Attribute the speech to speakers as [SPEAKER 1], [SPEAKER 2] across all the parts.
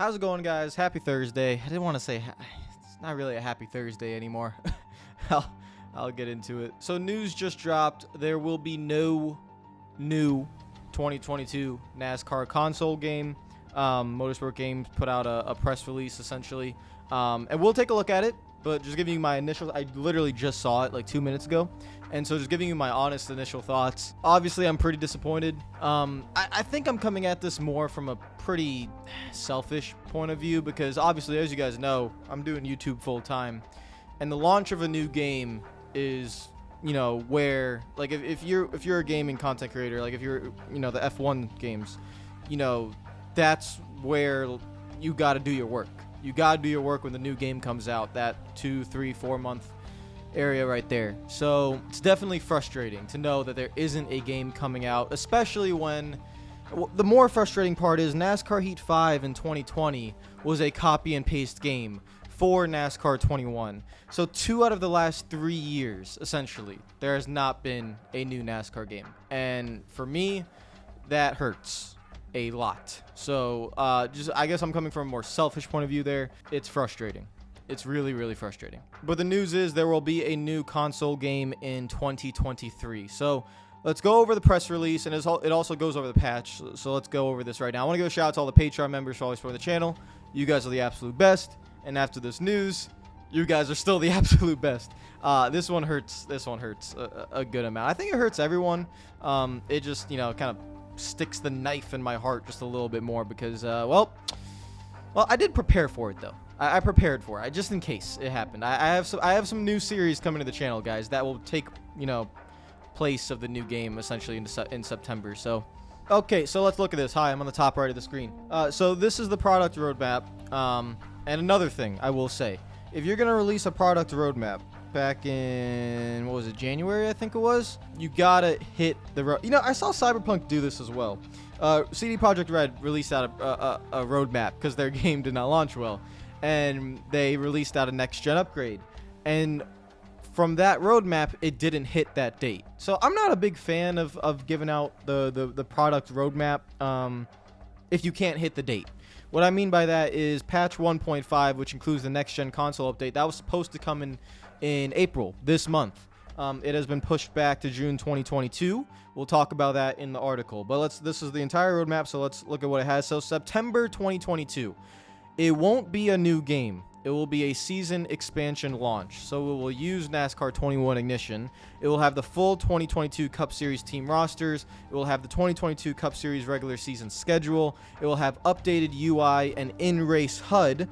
[SPEAKER 1] How's it going, guys? Happy Thursday. I didn't want to say it's not really a happy Thursday anymore. I'll get into it. So news just dropped. There will be no new 2022 NASCAR console game. Motorsport Games put out a press release essentially, and we'll take a look at it. But just giving you my initial, I literally just saw it like 2 minutes ago. And so just giving you my honest initial thoughts. Obviously, I'm pretty disappointed. I think I'm coming at this more from a pretty selfish point of view because obviously, as you guys know, I'm doing YouTube full time. And the launch of a new game is, you know, where, like, if you're a gaming content creator, like if you're, you know, the F1 games, you know, that's where you got to do your work. You got to do your work when the new game comes out, that 2, 3, 4 month area right there. So it's definitely frustrating to know that there isn't a game coming out, especially when the more frustrating part is NASCAR Heat 5 in 2020 was a copy and paste game for NASCAR 21. So 2 out of the last 3 years, essentially, there has not been a new NASCAR game. And for me, that hurts a lot. So I guess I'm coming from a more selfish point of view there. It's frustrating. It's really, really frustrating. But the news is there will be a new console game in 2023. So let's go over the press release, and it also goes over the patch. So let's go over this right now. I want to give a shout out to all the Patreon members for always supporting the channel. You guys are the absolute best. And after this news, you guys are still the absolute best. This one hurts. This one hurts a good amount. I think it hurts everyone. It just, you know, kind of sticks the knife in my heart just a little bit more because, well, I did prepare for it though. I prepared for it, just in case it happened. I have some new series coming to the channel, guys, that will take, you know, place of the new game essentially in September. So, okay, so let's look at this. Hi, I'm on the top right of the screen. So this is the product roadmap. And another thing I will say, if you're gonna release a product roadmap back in, what was it, January, I think it was, you gotta hit the road. You know, I saw Cyberpunk do this as well. CD Projekt Red released out a roadmap because their game did not launch well, and they released out a next-gen upgrade, and from that roadmap, it didn't hit that date. So I'm not a big fan of giving out the product roadmap if you can't hit the date. What I mean by that is patch 1.5, which includes the next-gen console update, that was supposed to come in April this month. It has been pushed back to June 2022. We'll talk about that in the article. But this is the entire roadmap, so let's look at what it has. So September 2022. It won't be a new game. It will be a season expansion launch. So it will use NASCAR 21 Ignition. It will have the full 2022 Cup Series team rosters. It will have the 2022 Cup Series regular season schedule. It will have updated UI and in-race HUD.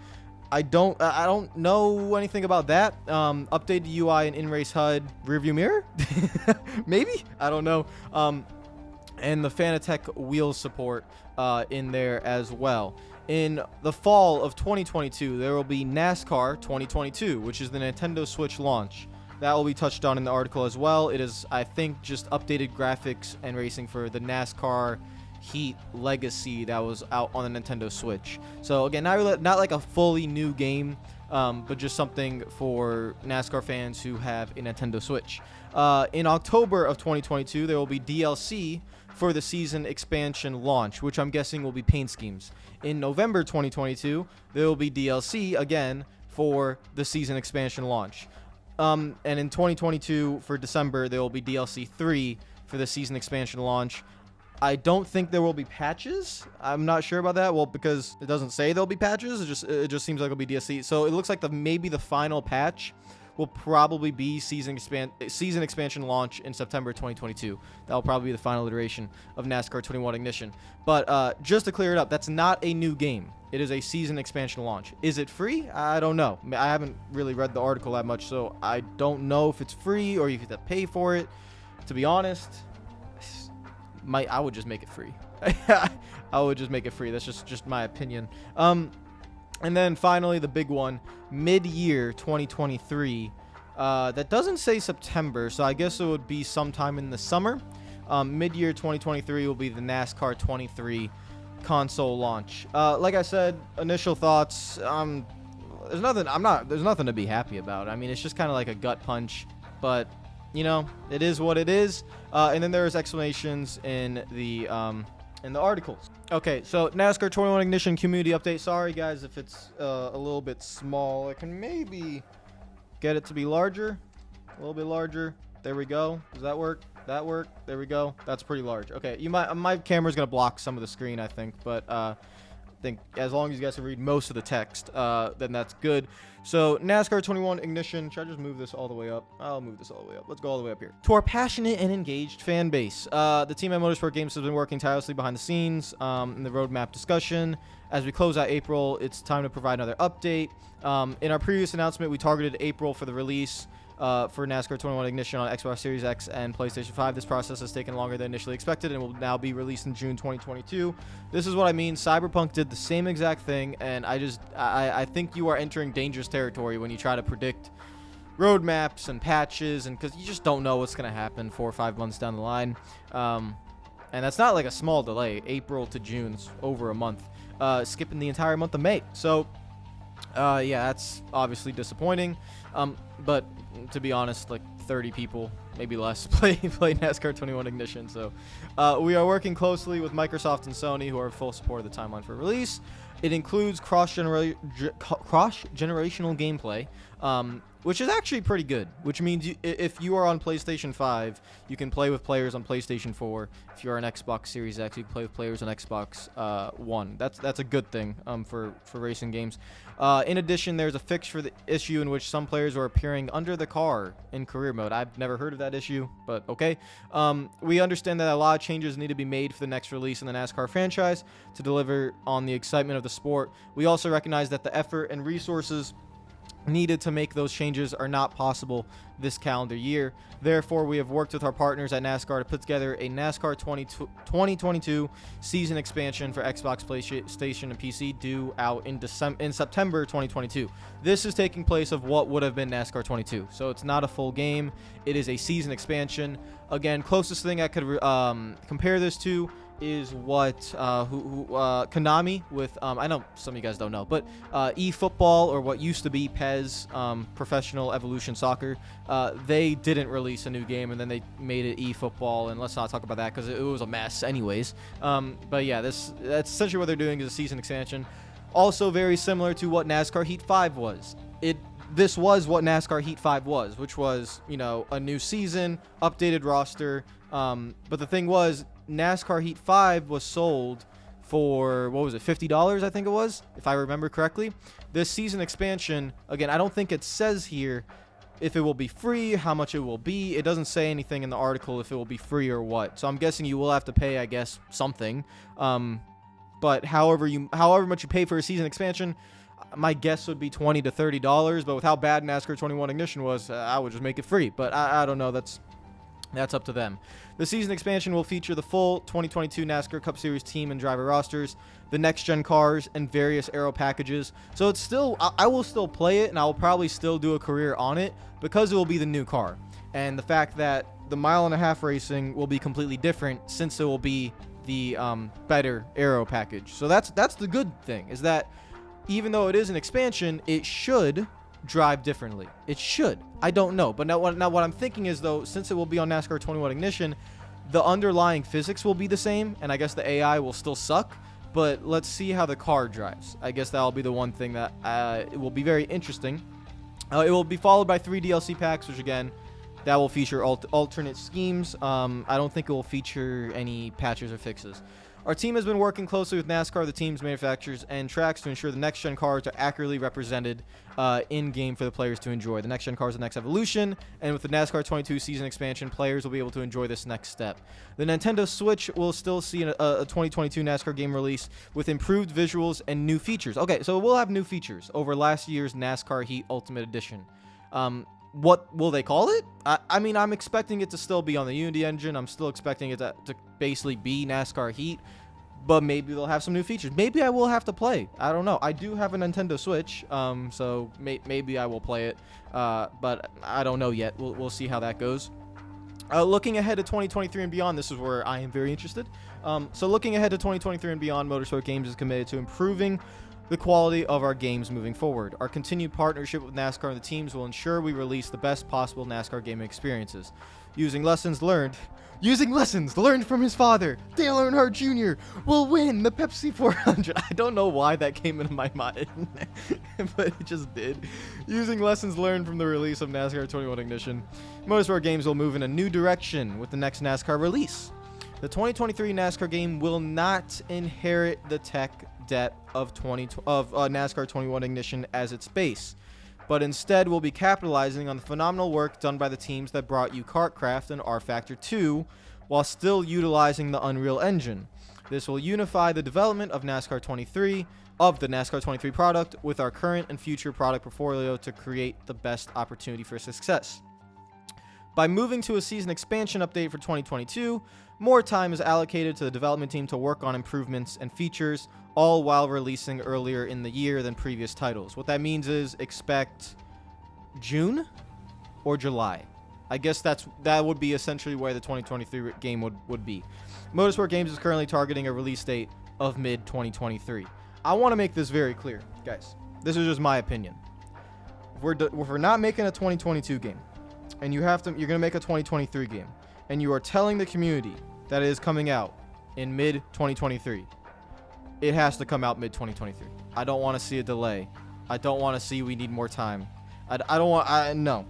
[SPEAKER 1] I don't know anything about that. Updated UI and in-race HUD, rearview mirror, maybe, I don't know. And the Fanatec wheel support in there as well. In the fall of 2022, there will be NASCAR 2022, which is the Nintendo Switch launch. That will be touched on in the article as well. It is, I think, just updated graphics and racing for the NASCAR Heat Legacy that was out on the Nintendo Switch. So again, not like a fully new game, but just something for NASCAR fans who have a Nintendo Switch. In October of 2022, there will be DLC for the season expansion launch, which I'm guessing will be paint schemes. In November 2022, there will be DLC again for the season expansion launch. And in 2022, for December, there will be DLC 3 for the season expansion launch. I don't think there will be patches. I'm not sure about that. Well, because it doesn't say there'll be patches. It just seems like it'll be DLC. So it looks like maybe the final patch will probably be season expansion launch in September 2022. That will probably be the final iteration of NASCAR 21 Ignition. But just to clear it up, that's not a new game. It is a season expansion launch. Is it free? I don't know. I haven't really read the article that much, so I don't know if it's free or you have to pay for it. To be honest, I would just make it free. I would just make it free. That's just my opinion. And then finally, the big one, mid-year 2023. That doesn't say September, so I guess it would be sometime in the summer. Mid-year 2023 will be the NASCAR 23 console launch. Like I said, initial thoughts. There's nothing to be happy about. I mean, it's just kind of like a gut punch, but you know, it is what it is. And then there's explanations in the in the articles. Okay, so NASCAR 21 Ignition community update. Sorry, guys, if it's a little bit small. I can maybe get it to be larger. A little bit larger. There we go. Does that work? That work? There we go. That's pretty large. Okay, my camera's going to block some of the screen, I think, but I think as long as you guys can read most of the text, then that's good. So NASCAR 21 Ignition. Should I just move this all the way up? I'll move this all the way up. Let's go all the way up here. To our passionate and engaged fan base, the team at Motorsport Games has been working tirelessly behind the scenes in the roadmap discussion. As we close out April, it's time to provide another update. In our previous announcement, we targeted April for the release for NASCAR 21 Ignition on Xbox Series X and PlayStation 5. This process has taken longer than initially expected and will now be released in June 2022. This is what I mean. Cyberpunk did the same exact thing, and I think you are entering dangerous territory when you try to predict roadmaps and patches, and because you just don't know what's going to happen 4 or 5 months down the line. And that's not like a small delay. April to June's over a month, skipping the entire month of May. So yeah, that's obviously disappointing. But to be honest, like 30 people, maybe less, play NASCAR 21 Ignition. So we are working closely with Microsoft and Sony, who are full support of the timeline for release. It includes cross-generational gameplay, which is actually pretty good, which means if you are on PlayStation 5, you can play with players on PlayStation 4. If you're on Xbox Series X, you can play with players on Xbox One. That's a good thing for racing games. In addition, there's a fix for the issue in which some players are appearing under the car in career mode. I've never heard of that issue, but okay. We understand that a lot of changes need to be made for the next release in the NASCAR franchise to deliver on the excitement of the sport. We also recognize that the effort and resources needed to make those changes are not possible this calendar year. Therefore, we have worked with our partners at NASCAR to put together a NASCAR 2022 season expansion for Xbox, PlayStation, and PC due out in September 2022. This is taking place of what would have been NASCAR 22. So it's not a full game. It is a season expansion. Again, closest thing I could compare this to is what Konami with I know some of you guys don't know, but eFootball, or what used to be PES, Professional Evolution Soccer, they didn't release a new game, and then they made it eFootball, and let's not talk about that because it was a mess anyways. But yeah, that's essentially what they're doing, is a season expansion. Also very similar to what NASCAR Heat 5 was. This was what NASCAR Heat 5 was, which was, you know, a new season, updated roster. But the thing was, NASCAR Heat 5 was sold for, what was it, $50, I think it was, if I remember correctly. This season expansion, again, I don't think it says here if it will be free, how much it will be. It doesn't say anything in the article if it will be free or what. So I'm guessing you will have to pay, I guess, something. But however much you pay for a season expansion, my guess would be $20 to $30. But with how bad NASCAR 21 Ignition was, I would just make it free. But I don't know. That's up to them. The season expansion will feature the full 2022 NASCAR Cup Series team and driver rosters, the next-gen cars, and various aero packages. So it's still, I will still play it, and I will probably still do a career on it because it will be the new car. And the fact that the mile-and-a-half racing will be completely different since it will be the better aero package. So that's the good thing, is that even though it is an expansion, it should drive differently. It should. I don't know. But now what I'm thinking is, though, since it will be on NASCAR 21 Ignition, the underlying physics will be the same, and I guess the AI will still suck, but let's see how the car drives. I guess that'll be the one thing that it will be very interesting. It will be followed by 3 DLC packs, which, again, that will feature alternate schemes. I don't think it will feature any patches or fixes. Our team has been working closely with NASCAR, the team's manufacturers, and tracks to ensure the next-gen cars are accurately represented in-game for the players to enjoy. The next-gen car is the next evolution, and with the NASCAR 22 season expansion, players will be able to enjoy this next step. The Nintendo Switch will still see a 2022 NASCAR game release with improved visuals and new features. Okay, so we'll have new features over last year's NASCAR Heat Ultimate Edition. What will they call it? I mean, I'm expecting it to still be on the Unity engine. I'm still expecting it to basically be NASCAR Heat, but maybe they'll have some new features. Maybe I will have to play. I don't know. I do have a Nintendo Switch, so maybe I will play it, but I don't know yet. We'll see how that goes. Looking ahead to 2023 and beyond, this is where I am very interested. So looking ahead to 2023 and beyond, Motorsport Games is committed to improving the quality of our games moving forward. Our continued partnership with NASCAR and the teams will ensure we release the best possible NASCAR gaming experiences. Using lessons learned Using lessons learned from his father, Dale Earnhardt Jr. will win the Pepsi 400. I don't know why that came into my mind, but it just did. Using lessons learned from the release of NASCAR 21 Ignition, Motorsport Games will move in a new direction with the next NASCAR release. The 2023 NASCAR game will not inherit the tech debt of NASCAR 21 Ignition as its base, but instead will be capitalizing on the phenomenal work done by the teams that brought you KartCraft and R-Factor 2 while still utilizing the Unreal Engine. This will unify the development of the NASCAR 23 product with our current and future product portfolio to create the best opportunity for success. By moving to a season expansion update for 2022, more time is allocated to the development team to work on improvements and features, all while releasing earlier in the year than previous titles. What that means is expect June or July. I guess that would be essentially where the 2023 game would be. Motorsport Games is currently targeting a release date of mid-2023. I want to make this very clear, guys. This is just my opinion. If we're not making a 2022 game, and you're going to make a 2023 game, and you are telling the community that it is coming out in mid-2023, it has to come out mid-2023. I don't want to see a delay. I don't want to see we need more time. No.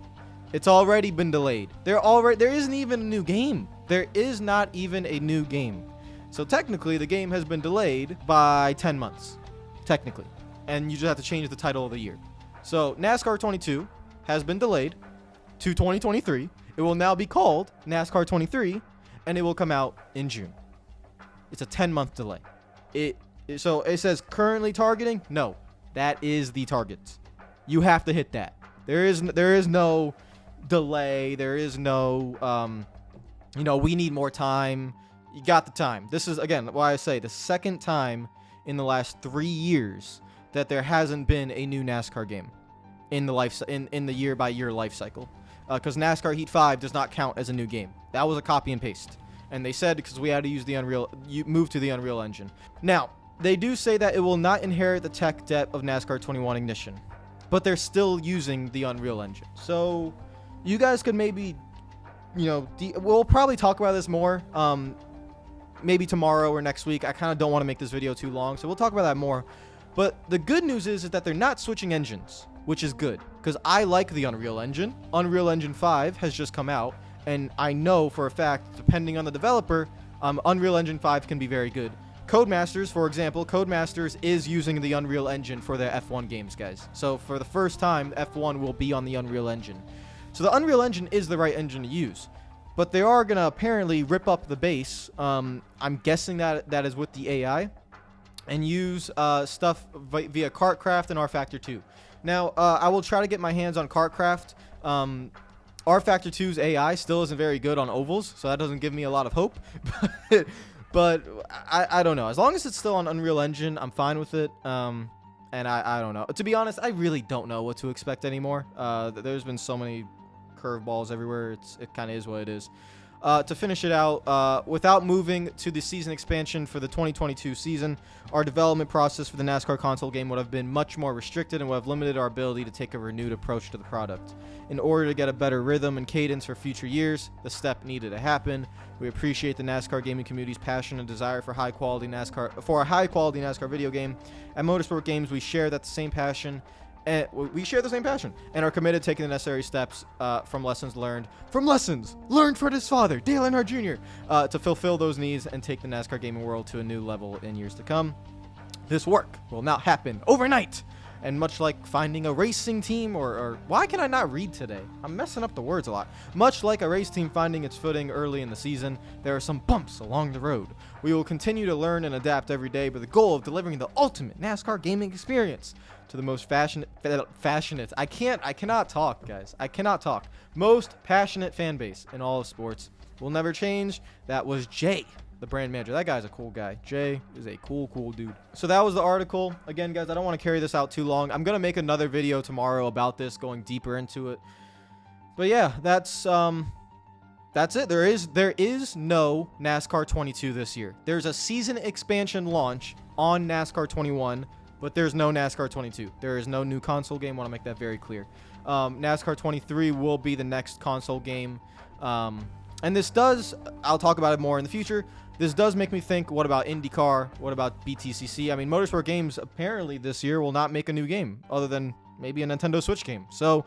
[SPEAKER 1] It's already been delayed. There isn't even a new game. There is not even a new game. So technically, the game has been delayed by 10 months. Technically. And you just have to change the title of the year. So NASCAR 22 has been delayed to 2023. It will now be called NASCAR 23, and it will come out in June. It's a 10-month delay. So it says currently targeting. No, that is the target. You have to hit that. There is no delay. There is no, we need more time. You got the time. This is, again, why I say the second time in the last 3 years that there hasn't been a new NASCAR game in the year-by-year life cycle. Because NASCAR Heat 5 does not count as a new game. That was a copy and paste. And they said because we had to use move to the Unreal Engine. Now, they do say that it will not inherit the tech debt of NASCAR 21 Ignition, but they're still using the Unreal Engine. So, you guys could maybe, we'll probably talk about this more, maybe tomorrow or next week. I kind of don't want to make this video too long, so we'll talk about that more. But the good news is that they're not switching engines, which is good, because I like the Unreal Engine. Unreal Engine 5 has just come out, and I know for a fact, depending on the developer, Unreal Engine 5 can be very good. Codemasters, for example, Codemasters is using the Unreal Engine for their F1 games, guys. So for the first time, F1 will be on the Unreal Engine. So the Unreal Engine is the right engine to use. But they are going to apparently rip up the base. I'm guessing that is with the AI. And use stuff via KartCraft and R-Factor 2. Now, I will try to get my hands on KartCraft. R-Factor 2's AI still isn't very good on ovals, so that doesn't give me a lot of hope. But I don't know. As long as it's still on Unreal Engine, I'm fine with it. And I don't know. To be honest, I really don't know what to expect anymore. There's been so many curveballs everywhere. It kind of is what it is. To finish it out, without moving to the season expansion for the 2022 season, our development process for the NASCAR console game would have been much more restricted and would have limited our ability to take a renewed approach to the product. In order to get a better rhythm and cadence for future years, the step needed to happen. We appreciate the NASCAR gaming community's passion and desire for a high-quality NASCAR video game. At Motorsport Games, we share the same passion and are committed to taking the necessary steps from lessons learned from his father, Dale Earnhardt Jr., to fulfill those needs and take the NASCAR gaming world to a new level in years to come. This work will not happen overnight. And much like finding a racing team, or why can I not read today? I'm messing up the words a lot. Much like a race team finding its footing early in the season, there are some bumps along the road. We will continue to learn and adapt every day with the goal of delivering the ultimate NASCAR gaming experience to the most I cannot talk, guys. I cannot talk. Most passionate fan base in all of sports. Will never change. That was Jay, the brand manager. That guy's a cool guy. Jay is a cool dude. So that was the article. Again, guys, I don't want to carry this out too long. I'm going to make another video tomorrow about this, going deeper into it. But yeah, that's it. There is no NASCAR 22 this year. There's a season expansion launch on NASCAR 21, but there's no NASCAR 22. There is no new console game. I want to make that very clear. NASCAR 23 will be the next console game And this does, I'll talk about it more in the future. This does make me think, what about IndyCar? What about BTCC? I mean, Motorsport Games apparently this year will not make a new game other than maybe a Nintendo Switch game. So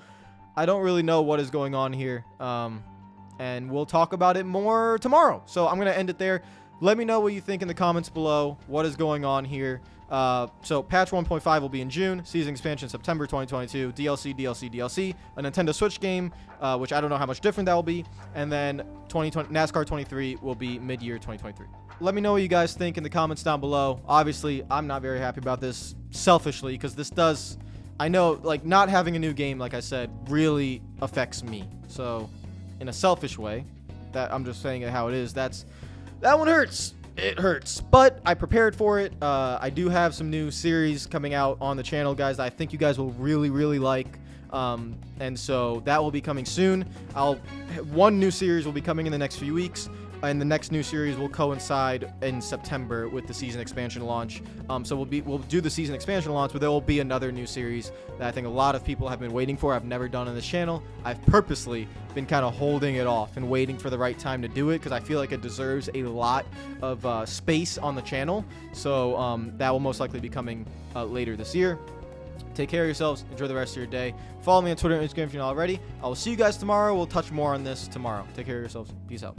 [SPEAKER 1] I don't really know what is going on here. And we'll talk about it more tomorrow. So I'm going to end it there. Let me know what you think in the comments below. What is going on here? So patch 1.5 will be in June, season expansion September 2022, DLC, a Nintendo Switch game, which I don't know how much different that will be, and then NASCAR 23 will be mid-year 2023. Let me know what you guys think in the comments down below. Obviously, I'm not very happy about this selfishly, because this does, I know, like, not having a new game, like I said, really affects me. So in a selfish way, that I'm just saying it how it is, that one hurts. It hurts, but I prepared for it. I do have some new series coming out on the channel, guys, that I think you guys will really like. And so that will be coming soon. One new series will be coming in the next few weeks, and the next new series will coincide in September with the season expansion launch. So we'll do the season expansion launch, but there will be another new series that I think a lot of people have been waiting for. I've never done on this channel. I've purposely been kind of holding it off and waiting for the right time to do it, because I feel like it deserves a lot of space on the channel. So that will most likely be coming later this year. Take care of yourselves. Enjoy the rest of your day. Follow me on Twitter and Instagram if you're not already. I will see you guys tomorrow. We'll touch more on this tomorrow. Take care of yourselves. Peace out.